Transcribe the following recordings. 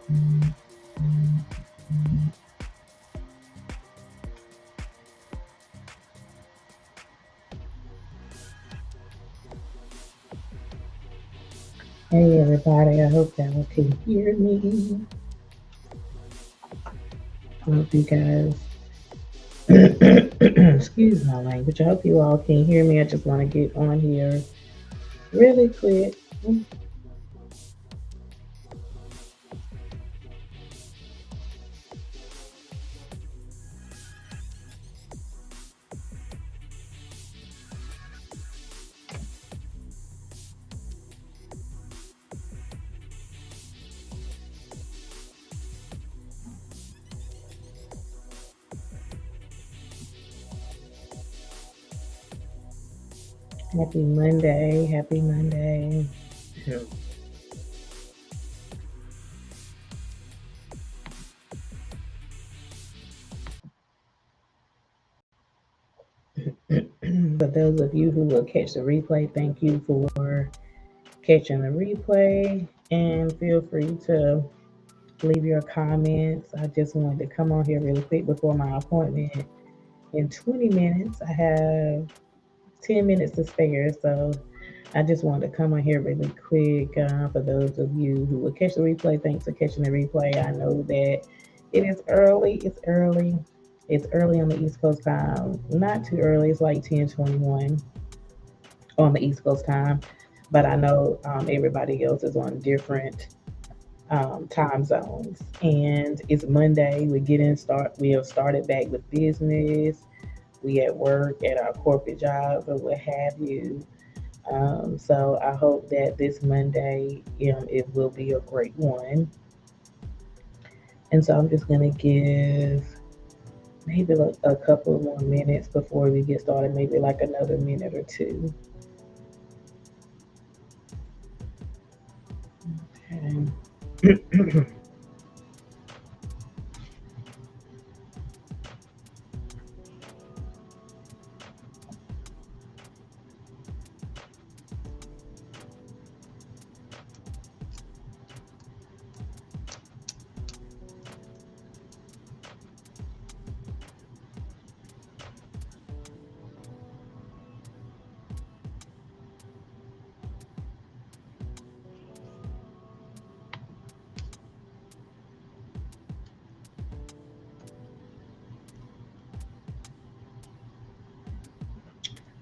Hey everybody, I hope y'all can hear me. I hope you guys, excuse my language, I hope you all can hear me. I just want to get on here really quick. Happy Monday, happy Monday. For those of you who will catch the replay, thank you for catching the replay and feel free to leave your comments. I just wanted to come on here really quick before my appointment in 20 minutes. I have 10 minutes to spare, so I just wanted to come on here really quick. For those of you who will catch the replay, thanks for catching the replay. I know that it is early. It's early. It's early on the East Coast time. Not too early. It's like 10:21 on the East Coast time. But I know everybody else is on different time zones. And it's Monday. We have started back with business. We at work, at our corporate jobs, or what have you. So I hope that this Monday, it will be a great one. And so I'm just gonna give maybe like a couple more minutes before we get started, maybe like another minute or two. Okay.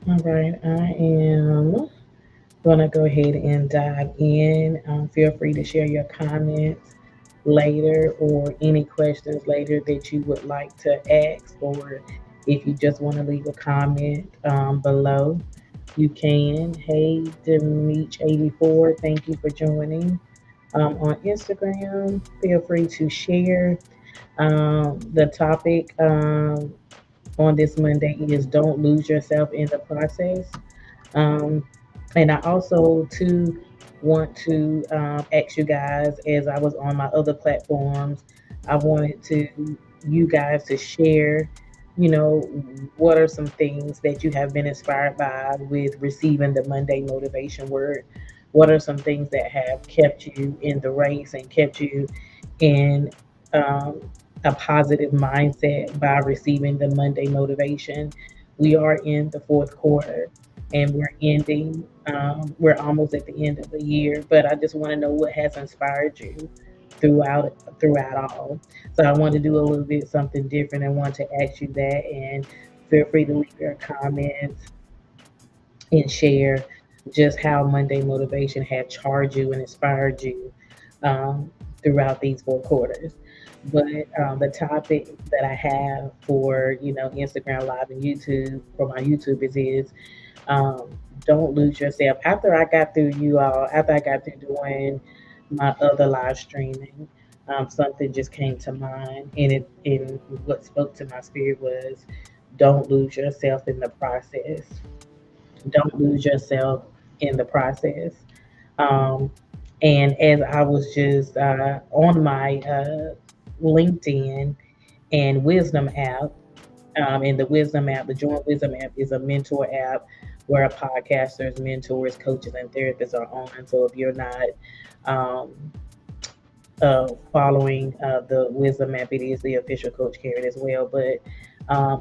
All right, I am gonna go ahead and dive in. Feel free to share your comments later or any questions later that you would like to ask, or if you just want to leave a comment below, you can. Hey, Demeech84, thank you for joining. On Instagram, feel free to share. The topic on this Monday is don't lose yourself in the process. Um, and I also too want to ask you guys, as I was on my other platforms, I wanted to you guys to share, what are some things that you have been inspired by with receiving the Monday motivation word? What are some things that have kept you in the race and kept you in um, a positive mindset by receiving the Monday motivation? We are in the fourth quarter and we're ending. We're almost at the end of the year, but I just want to know what has inspired you throughout all. So I want to do a little bit something different and want to ask you that. And feel free to leave your comments and share just how Monday motivation have charged you and inspired you um, throughout these four quarters. But the topic that I have for Instagram Live and YouTube for my YouTubers is um, don't lose yourself. After I got through doing my other live streaming, something just came to mind, and what spoke to my spirit was, don't lose yourself in the process. Don't lose yourself in the process. Um, and as I was just on my LinkedIn and Wisdom app, and the Wisdom app, the Joint Wisdom app is a mentor app where podcasters, mentors, coaches, and therapists are on. So if you're not um, following the wisdom map. It is the official coach Karen as well. But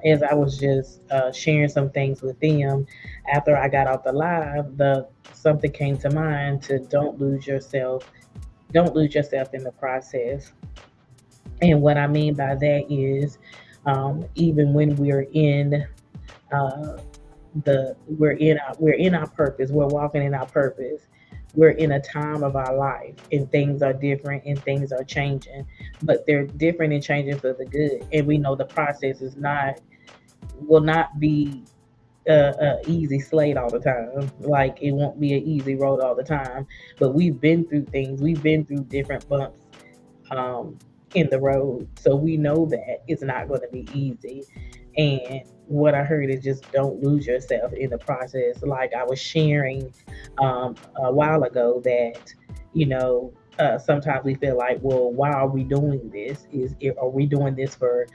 as I was just sharing some things with them after I got off the live, the something came to mind to don't lose yourself. Don't lose yourself in the process. And what I mean by that is, even when we're in uh, we're in our purpose, we're walking in our purpose, we're in a time of our life, and things are different and things are changing, but they're different and changing for the good. And we know the process is not will not be a easy slate all the time. Like it won't be an easy road all the time. But we've been through things. We've been through different bumps um, in the road. So we know that it's not going to be easy. And what I heard is just don't lose yourself in the process. Like I was sharing a while ago that, sometimes we feel like, well, why are we doing this? Are we doing this for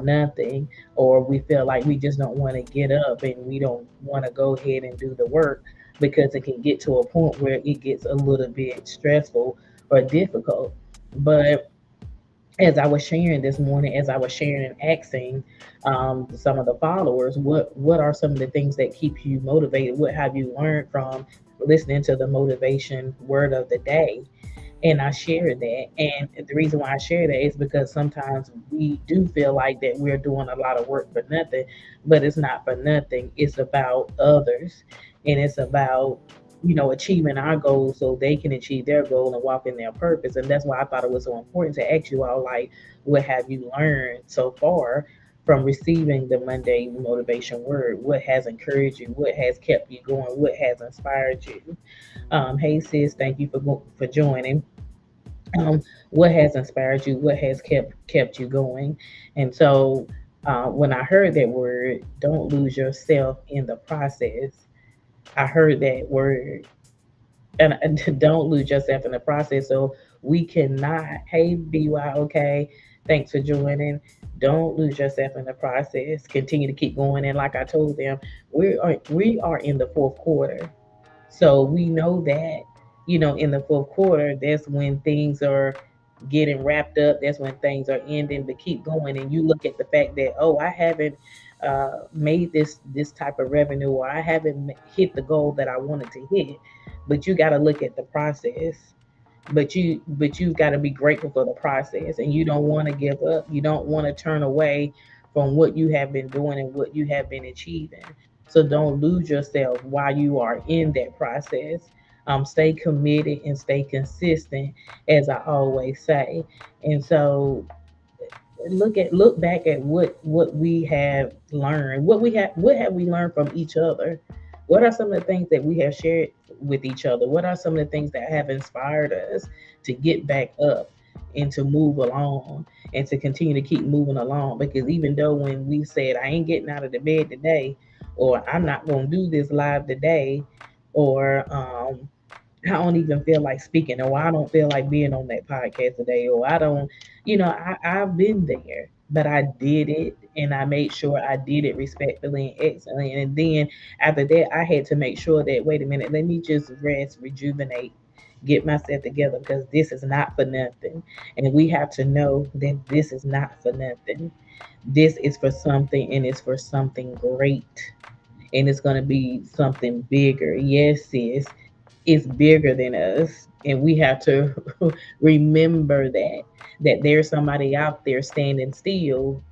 nothing? Or we feel like we just don't want to get up and we don't want to go ahead and do the work because it can get to a point where it gets a little bit stressful or difficult. But as I was sharing this morning, as I was sharing and asking some of the followers, what are some of the things that keep you motivated? What have you learned from listening to the motivation word of the day? And I share that. And the reason why I share that is because sometimes we do feel like that we're doing a lot of work for nothing, but it's not for nothing. It's about others, and it's about achieving our goals so they can achieve their goal and walk in their purpose. And that's why I thought it was so important to ask you all, like, what have you learned so far from receiving the Monday motivation word? What has encouraged you? What has kept you going? What has inspired you? Hey sis, thank you for joining. What has inspired you? What has kept you going? And so, when I heard that word, don't lose yourself in the process. I heard that word, and don't lose yourself in the process. So we cannot. Hey BY, okay. Thanks for joining. Don't lose yourself in the process. Continue to keep going. And like I told them, we are in the fourth quarter. So we know that, in the fourth quarter, that's when things are getting wrapped up. That's when things are ending. But keep going, and you look at the fact that, oh, I haven't made this type of revenue, or I haven't hit the goal that I wanted to hit. But you got to look at the process. But you've got to be grateful for the process, and you don't want to give up. You don't want to turn away from what you have been doing and what you have been achieving. So don't lose yourself while you are in that process. Stay committed and stay consistent, as I always say. And so look back at what we have learned, what have we learned from each other. What are some of the things that we have shared with each other? What are some of the things that have inspired us to get back up and to move along and to continue to keep moving along? Because even though when we said, I ain't getting out of the bed today, or I'm not going to do this live today, or I don't even feel like speaking, or I don't feel like being on that podcast today, or I don't, I've been there, but I did it and I made sure I did it respectfully and excellently. And then after that, I had to make sure that, wait a minute, let me just rest, rejuvenate, get myself together, because this is not for nothing. And we have to know that this is not for nothing. This is for something, and it's for something great, and it's going to be something bigger. Yes, sis, it's bigger than us, and we have to remember that there's somebody out there standing still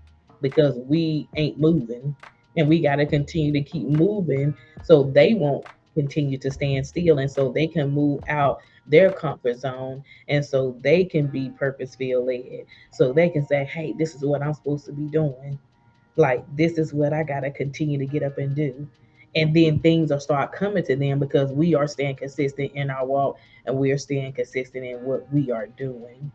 because we ain't moving, and we got to continue to keep moving so they won't continue to stand still, and so they can move out their comfort zone, and so they can be purpose field led, so they can say, hey, this is what I'm supposed to be doing. Like, this is what I gotta continue to get up and do. And then things will start coming to them because we are staying consistent in our walk, and we are staying consistent in what we are doing.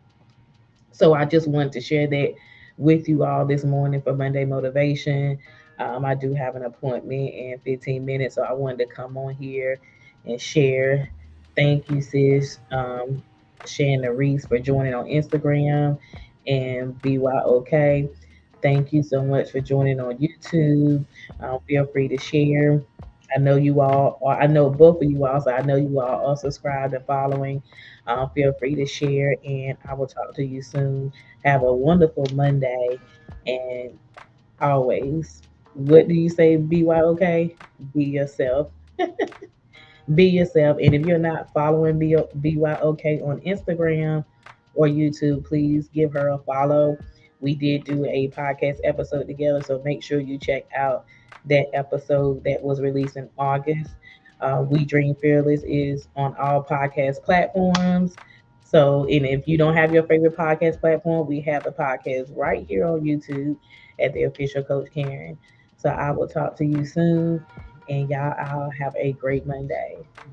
So I just wanted to share that with you all this morning for Monday Motivation. I do have an appointment in 15 minutes, so I wanted to come on here and share. Thank you, sis, Shannon Reese, for joining on Instagram, and BYOK. Thank you so much for joining on YouTube. Feel free to share. I know you all, or I know both of you all, so I know you all are subscribed and following. Feel free to share, and I will talk to you soon. Have a wonderful Monday, and always, what do you say, BYOK? Be yourself. Be yourself. And if you're not following BYOK on Instagram or YouTube, please give her a follow. We did do a podcast episode together, so make sure you check out that episode that was released in August. We Dream Fearless is on all podcast platforms. So, and if you don't have your favorite podcast platform, we have the podcast right here on YouTube at the official Coach Karen. So I will talk to you soon, and y'all, I'll have a great Monday.